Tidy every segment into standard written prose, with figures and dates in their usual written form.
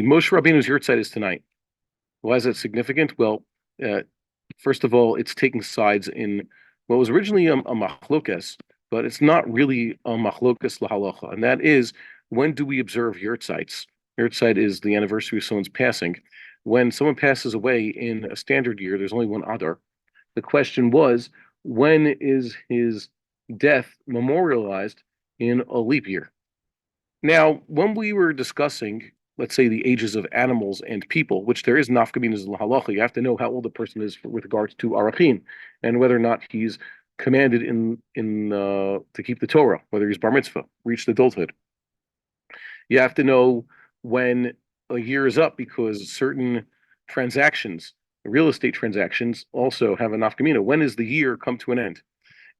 Moshe Rabbeinu's Yartzeit is tonight. Why is that significant? Well, uh, first of all, it's taking sides in what was originally a machlokes, but it's not really a machlokes lahalacha, and that is, when do we observe Yartzeits? Yartzeit is the anniversary of someone's passing. When someone passes away in a standard year, there's only one Adar. The question was, when is his death memorialized in a leap year? Now, when we were discussing, let's say, the ages of animals and people, which there is nafkaminas halacha, you have to know how old a person is with regards to arachim and whether or not he's commanded in to keep the Torah, whether he's bar mitzvah, reached adulthood. You have to know when a year is up because certain transactions, real estate transactions, also have a nafkamina. When does the year come to an end?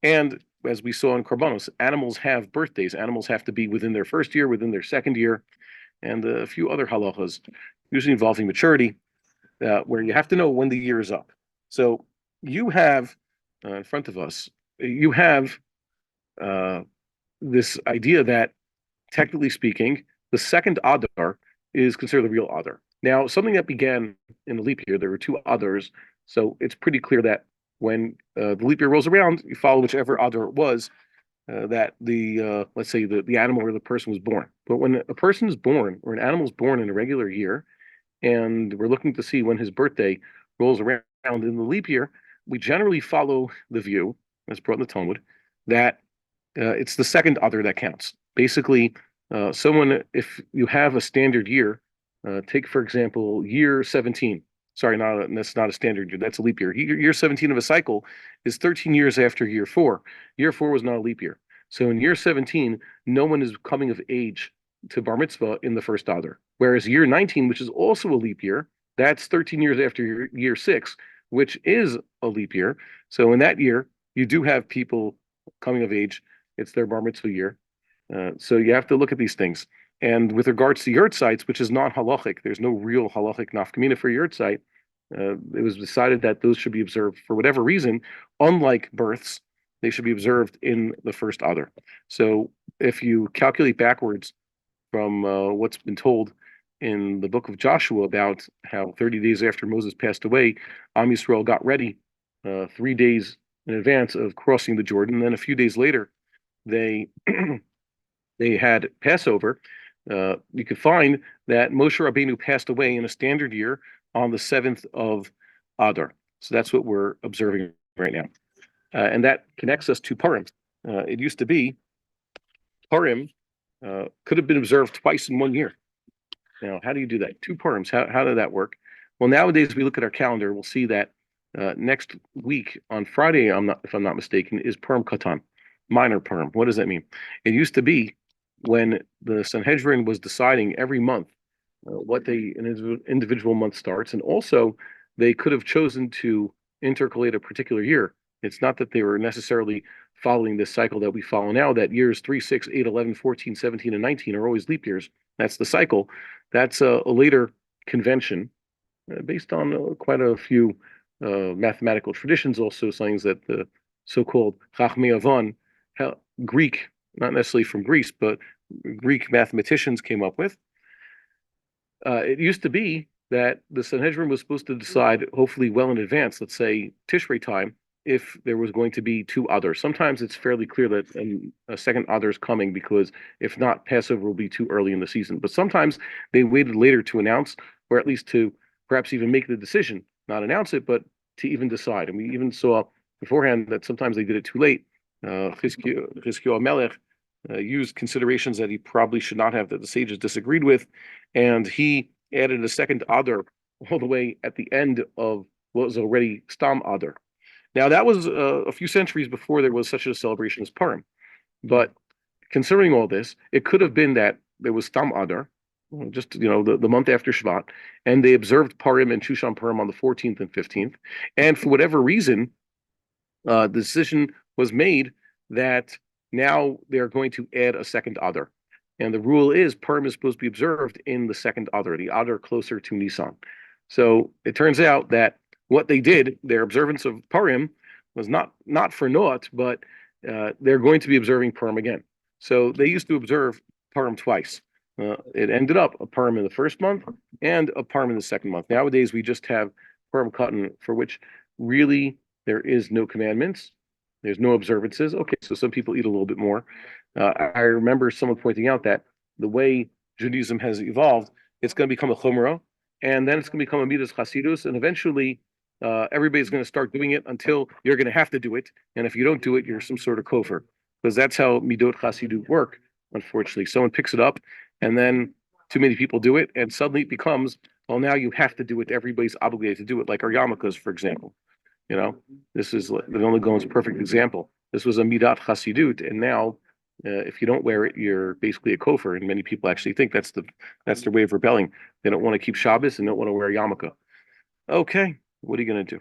And as we saw in Korbanos, animals have birthdays. Animals have to be within their first year, within their second year, and a few other halachas, usually involving maturity, where you have to know when the year is up. So you have in front of us, you have this idea that, technically speaking, the second Adar is considered the real Adar. Now, something that began in the leap year, there were two Adars, so it's pretty clear that when the leap year rolls around, you follow whichever Adar it was that the let's say the animal or the person was born. But when a person is born or an animal is born in a regular year, and we're looking to see when his birthday rolls around in the leap year, we generally follow the view, as brought in the Talmud, that it's the second Adar that counts. Basically, if you have a standard year, take, for example, year 17. Sorry, that's not a standard year. That's a leap year. Year 17 of a cycle is 13 years after year 4. Year 4 was not a leap year. So in year 17, no one is coming of age to bar mitzvah in the first Adar. Whereas year 19, which is also a leap year, that's 13 years after year 6, which is a leap year. So in that year, you do have people coming of age. It's their bar mitzvah year. So you have to look at these things. And with regards to Yartzeits, which is not halachic, there's no real halachic nafkamina for Yartzeit. It was decided that those should be observed for whatever reason. Unlike births, they should be observed in the first Adar. So if you calculate backwards from what's been told in the book of Joshua about how 30 days after Moses passed away, Am Yisrael got ready 3 days in advance of crossing the Jordan. And then a few days later, they they had Passover. You could find that Moshe Rabbeinu passed away in a standard year on the 7th of Adar. So that's what we're observing right now. And that connects us to Purim. It used to be Purim could have been observed twice in 1 year. Now, how do you do that? Two Purims, how did that work? Well, nowadays we look at our calendar, we'll see that next week on Friday, if I'm not mistaken, is Purim Katan, minor Purim. What does that mean? It used to be when the Sanhedrin was deciding every month what an individual month starts, and also they could have chosen to intercalate a particular year. It's not that they were necessarily following this cycle that we follow now, that years 3, 6, 8, 11, 14, 17, and 19 are always leap years. That's the cycle. That's a later convention based on quite a few mathematical traditions, also things that the so-called Chachmei Avon, Greek, not necessarily from Greece, but Greek mathematicians came up with. It used to be that the Sanhedrin was supposed to decide, hopefully well in advance, let's say Tishrei time, if there was going to be two Adars. Sometimes it's fairly clear that a second Adar is coming, because if not, Passover will be too early in the season. But sometimes they waited later to announce, or at least to perhaps even make the decision, not announce it, but to even decide. And we even saw beforehand that sometimes they did it too late. Chizkiyahu Melech used considerations that he probably should not have, that the sages disagreed with, and he added a second Adar all the way at the end of what was already Stam Adar. Now, that was a few centuries before there was such a celebration as Purim. But considering all this, it could have been that there was Stam Adar, just the month after Shvat, and they observed Purim and Shushan Purim on the 14th and 15th. And for whatever reason, the decision was made that now they're going to add a second Adar. And the rule is Purim is supposed to be observed in the second Adar, the Adar closer to Nisan. So it turns out that what they did, their observance of Purim, was not for naught, but they're going to be observing Purim again. So they used to observe Purim twice. It ended up a perm in the first month and a perm in the second month. Nowadays, we just have perm cotton for which really there is no commandments. There's no observances. Okay, so some people eat a little bit more. I remember someone pointing out that the way Judaism has evolved, it's going to become a chumrah, and then it's going to become a midas chasidus, and eventually everybody's going to start doing it until you're going to have to do it. And if you don't do it, you're some sort of kofar, because that's how midot chasidut work. Unfortunately, someone picks it up, and then too many people do it, and suddenly it becomes, well, now you have to do it. Everybody's obligated to do it, like our yarmulkes, for example. You know, this is the Vilna Gaon's perfect example. This was a midat chasidut, and now if you don't wear it, you're basically a kofar. And many people actually think that's their way of rebelling. They don't want to keep Shabbos and don't want to wear a yarmulke. Okay, what are you going to do?